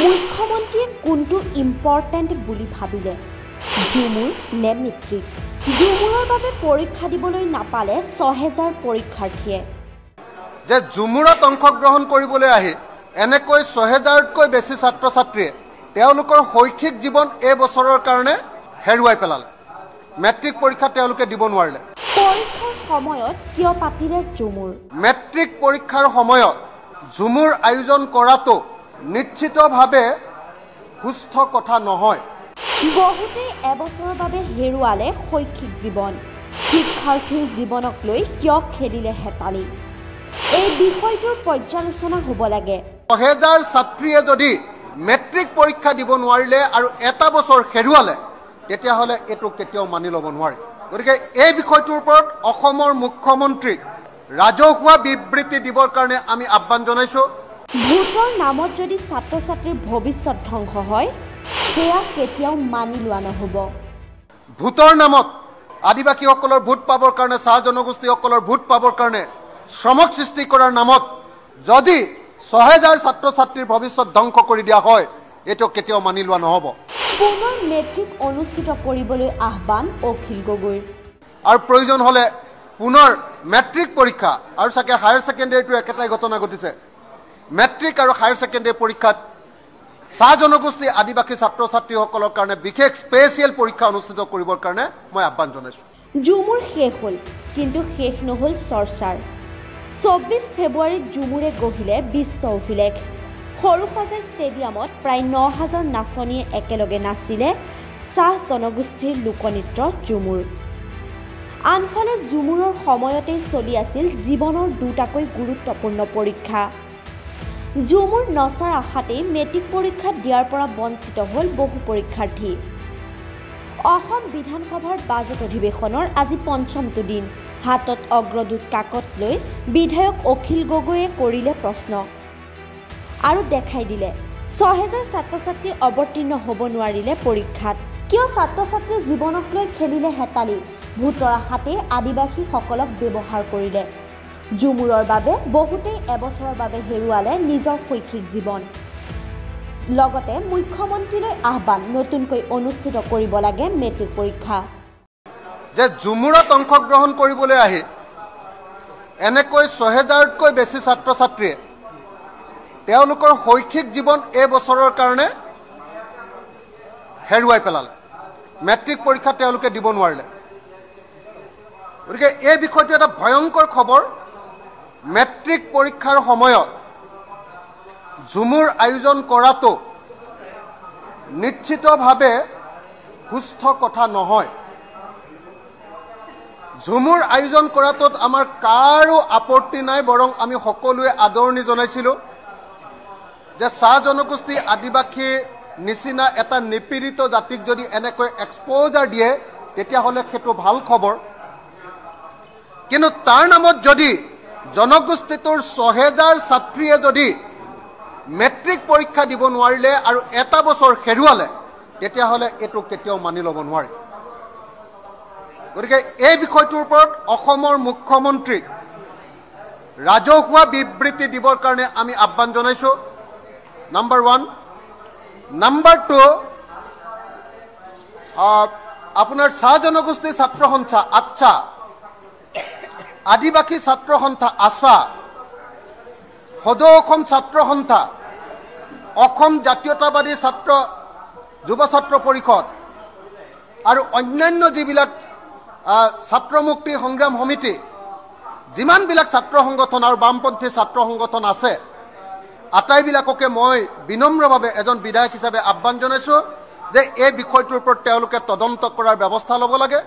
মুখ্যমন্ত্ৰীয়ে কোনটো ইম্পৰ্টেণ্ট বুলি ভাবিলে জুমুৰ নে মেট্ৰিক জুমুৰৰ বাবে পৰীক্ষা দিবলৈ নাপালে ৬০০০ পৰীক্ষাৰ্থীয়ে যে জুমুৰত অংশগ্ৰহণ কৰিবলৈ আহি এনেকৈ ৬০০০তকৈ বেছি ছাত্ৰ ছাত্ৰীয়ে তেওঁলোকৰ শৈক্ষিক জীৱন এই বছৰৰ কাৰণে হেৰুৱাই পেলালে মেট্ৰিক পৰীক্ষা তেওঁলোকে দিব নোৱাৰিলে পৰীক্ষাৰ সময়ত কিয় পাতিলে জুমুৰ মেট্ৰিক পৰীক্ষাৰ সময়ত জুমুৰ আয়োজন কৰাটো নিশ্চিতভাৱে সুস্থ কথা নহয় বহুতেই এবছৰৰ বাবে হেৰুৱালে শৈক্ষিক জীৱন শিক্ষাৰ্থীৰ জীৱনক লৈ কিয় খেলিলে হেতালি এই বিষয়টোৰ পৰ্যালোচনা হ'ব লাগে ৬০০০ ছাত্ৰীয়ে যদি মেট্ৰিক পৰীক্ষা দিব নোৱাৰিলে আৰু এটা বছৰ হেৰুৱালে তেতিয়াহ'লে এইটো কেতিয়াও মানি ল'ব নোৱাৰি গতিকে এই বিষয়টোৰ ওপৰত অসমৰ মুখ্যমন্ত্ৰীক ৰাজহুৱা বিবৃতি দিবৰ কাৰণে আমি আহ্বান জনাইছোঁ ভোটৰ নামত যদি ছাত্ৰ ছাত্ৰীৰ ভৱিষ্যত ধ্বংস হয় সেয়া কেতিয়াও মানি লোৱা নহ'ব ভোটৰ নামত আদিবাসীসকলৰ ভোট পাবৰ কাৰণে চাহ জনগোষ্ঠীসকলৰ ভোট পাবৰ কাৰণে শ্ৰমক সৃষ্টি কৰাৰ নামত যদি ৬০০০ ছাত্ৰ ছাত্ৰীৰ ভৱিষ্যত ধ্বংস কৰি দিয়া হয় এইটো কেতিয়াও মানি লোৱা নহ'ব পুনৰ মেট্ৰিক অনুষ্ঠিত কৰিবলৈ আহ্বান অখিল গগৈৰ আৰু প্ৰয়োজন হ'লে পুনৰ মেট্ৰিক পৰীক্ষা আৰু চাগে হায়াৰ ছেকেণ্ডেৰীটো একেটাই ঘটনা ঘটিছে মেট্ৰিক আৰু হায়াৰ ছেকেণ্ডেৰী পৰীক্ষাত চাহ জনগোষ্ঠী আদিবাসী ছাত্ৰ ছাত্ৰীসকলৰ কাৰণে বিশেষ স্পেচিয়েল পৰীক্ষা অনুষ্ঠিত কৰিবৰ কাৰণে মই আহ্বান জনাইছোঁ জুমুৰ শেষ হ'ল কিন্তু শেষ নহ'ল চৰ্চাৰ ২৪ ফেব্ৰুৱাৰীত জুমুৰে গঢ়িলে বিশ্ব অভিলেখ সৰুসজাই ষ্টেডিয়ামত প্ৰায় ৯০০০ নাচনীয়ে একেলগে নাচিলে চাহ জনগোষ্ঠীৰ লোকনৃত্য জুমুৰ আনফালে জুমুৰৰ সময়তেই চলি আছিল জীৱনৰ দুটাকৈ গুৰুত্বপূৰ্ণ পৰীক্ষা জুমুৰ নচাৰ আশাতেই মেট্ৰিক পৰীক্ষা দিয়াৰ পৰা বঞ্চিত হ'ল বহু পৰীক্ষাৰ্থী অসম বিধানসভাৰ বাজেট অধিৱেশনৰ আজি পঞ্চমটো দিন হাতত অগ্ৰদূত কাকত লৈ বিধায়ক অখিল গগৈয়ে কৰিলে প্ৰশ্ন আৰু দেখাই দিলে ৬০০০ ছাত্ৰ ছাত্ৰী অৱতীৰ্ণ হ'ব নোৱাৰিলে পৰীক্ষাত কিয় ছাত্ৰ ছাত্ৰীৰ জীৱনক লৈ খেলিলে হেতালি ভোটৰ আশাতে আদিবাসীসকলক ব্যৱহাৰ কৰিলে জুমুৰৰ বাবে বহুতেই এবছৰৰ বাবে হেৰুৱালে নিজৰ শৈক্ষিক জীৱন লগতে মুখ্যমন্ত্ৰীলৈ আহ্বান নতুনকৈ অনুষ্ঠিত কৰিব লাগে মেট্ৰিক পৰীক্ষা যে জুমুৰত অংশগ্ৰহণ কৰিবলৈ আহি এনেকৈ ৬০০০তকৈ বেছি ছাত্ৰ ছাত্ৰীয়ে তেওঁলোকৰ শৈক্ষিক জীৱন এই বছৰৰ কাৰণে হেৰুৱাই পেলালে মেট্ৰিক পৰীক্ষা তেওঁলোকে দিব নোৱাৰিলে গতিকে এই বিষয়টো এটা ভয়ংকৰ খবৰ মেট্ৰিক পৰীক্ষাৰ সময়ত ঝুমুৰ আয়োজন কৰাটো নিশ্চিতভাৱে সুস্থ কথা নহয় ঝুমুৰ আয়োজন কৰাটোত আমাৰ কাৰো আপত্তি নাই বৰং আমি সকলোৱে আদৰণি জনাইছিলোঁ যে চাহ জনগোষ্ঠী আদিবাসী নিচিনা এটা নিপীড়িত জাতিক যদি এনেকৈ এক্সপোজাৰ দিয়ে তেতিয়াহ'লে সেইটো ভাল খবৰ কিন্তু তাৰ নামত যদি জনগোষ্ঠীটোৰ ৬০০০ ছাত্ৰীয়ে যদি মেট্ৰিক পৰীক্ষা দিব নোৱাৰিলে আৰু এটা বছৰ হেৰুৱালে তেতিয়াহ'লে এইটো কেতিয়াও মানি ল'ব নোৱাৰি গতিকে এই বিষয়টোৰ ওপৰত অসমৰ মুখ্যমন্ত্ৰীক ৰাজহুৱা বিবৃতি দিবৰ কাৰণে আমি আহ্বান জনাইছোঁ নাম্বাৰ 1 নাম্বাৰ 2 আপোনাৰ চাহ জনগোষ্ঠী ছাত্ৰ সন্থা আচ্ছা আদিবাসী ছাত্ৰ সন্থা আছা সদৌ অসম ছাত্ৰ সন্থা অসম জাতীয়তাবাদী ছাত্ৰ যুৱ ছাত্ৰ পৰিষদ আৰু অন্যান্য যিবিলাক ছাত্ৰ মুক্তি সংগ্ৰাম সমিতি যিমানবিলাক ছাত্ৰ সংগঠন আৰু বামপন্থী ছাত্ৰ সংগঠন আছে আটাইবিলাককে মই বিনম্ৰভাৱে এজন বিধায়ক হিচাপে আহ্বান জনাইছোঁ যে এই বিষয়টোৰ ওপৰত তেওঁলোকে তদন্ত কৰাৰ ব্যৱস্থা ল'ব লাগে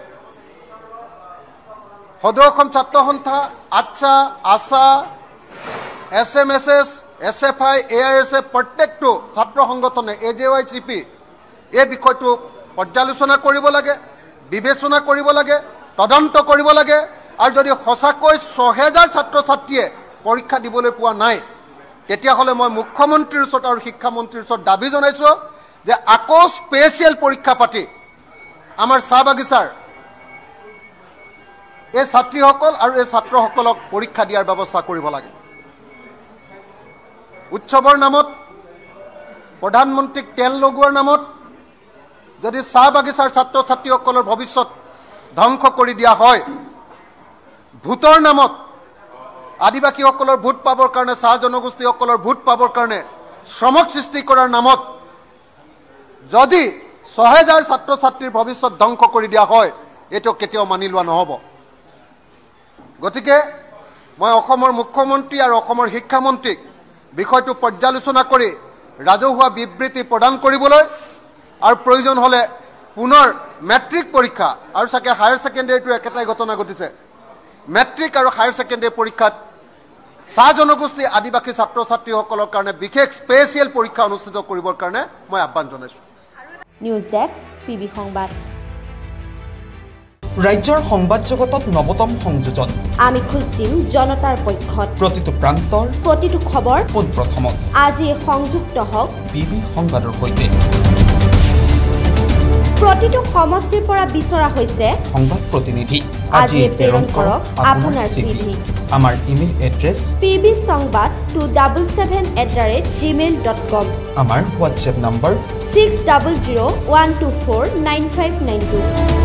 সদৌ অসম ছাত্ৰ সন্থা আচ্ছা আছা SMSS SFI AISF প্ৰত্যেকটো ছাত্ৰ সংগঠনে AJYCP এই বিষয়টো পৰ্যালোচনা কৰিব লাগে বিবেচনা কৰিব লাগে তদন্ত কৰিব লাগে আৰু যদি সঁচাকৈ ৬০০০ ছাত্ৰ ছাত্ৰীয়ে পৰীক্ষা দিবলৈ পোৱা নাই তেতিয়াহ'লে মই মুখ্যমন্ত্ৰীৰ ওচৰত আৰু শিক্ষামন্ত্ৰীৰ ওচৰত দাবী জনাইছোঁ যে আকৌ স্পেচিয়েল পৰীক্ষা পাতি আমাৰ চাহ বাগিচাৰ এই ছাত্ৰীসকল আৰু এই ছাত্ৰসকলক পৰীক্ষা দিয়াৰ ব্যৱস্থা কৰিব লাগে উৎসৱৰ নামত প্ৰধানমন্ত্ৰীক তেল লগোৱাৰ নামত যদি চাহ বাগিচাৰ ছাত্ৰ ছাত্ৰীসকলৰ ভৱিষ্যত ধ্বংস কৰি দিয়া হয়, ভোটৰ নামত আদিবাসীসকলৰ ভোট পাবৰ কাৰণে, চাহ জনগোষ্ঠীসকলৰ ভোট পাবৰ কাৰণে শ্ৰমক সৃষ্টি কৰাৰ নামত যদি ৬০০০ ছাত্ৰ ছাত্ৰীৰ ভৱিষ্যত ধ্বংস কৰি দিয়া হয়, এইটো কেতিয়াও মানি লোৱা নহ'ব। গতিকে মই অসমৰ মুখ্যমন্ত্ৰী আৰু অসমৰ শিক্ষামন্ত্ৰীক বিষয়টো পৰ্যালোচনা কৰি ৰাজহুৱা বিবৃতি প্ৰদান কৰিবলৈ আৰু প্ৰয়োজন হ'লে পুনৰ মেট্ৰিক পৰীক্ষা আৰু চাগে হায়াৰ ছেকেণ্ডেৰীটো একেটাই ঘটনা ঘটিছে, মেট্ৰিক আৰু হায়াৰ ছেকেণ্ডেৰী পৰীক্ষাত চাহ জনগোষ্ঠী আদিবাসী ছাত্ৰ ছাত্ৰীসকলৰ কাৰণে বিশেষ স্পেচিয়েল পৰীক্ষা অনুষ্ঠিত কৰিবৰ কাৰণে মই আহ্বান জনাইছোঁ। নিউজ ডেস্ক পিবি সংবাদ। ৰাজ্যৰ সংবাদ জগতত নৱতম সংযোজন, আমি খোজ দিম জনতাৰ পক্ষত। প্ৰতিটো প্ৰান্তৰ প্ৰতিটো খবৰ পোনপ্ৰথমত। আজি সংযুক্ত হওক পিবি সংবাদৰ সৈতে। প্ৰতিটো সমষ্টিৰ পৰা বিচৰা হৈছে সংবাদ প্ৰতিনিধি। আজি প্ৰেৰণ কৰক আপোনাৰ চিভি। আমাৰ ইমেইল এড্ৰেছ pbsongvad277@gmail.com। আমাৰ হোৱাটছএপ নম্বৰ 6001249592।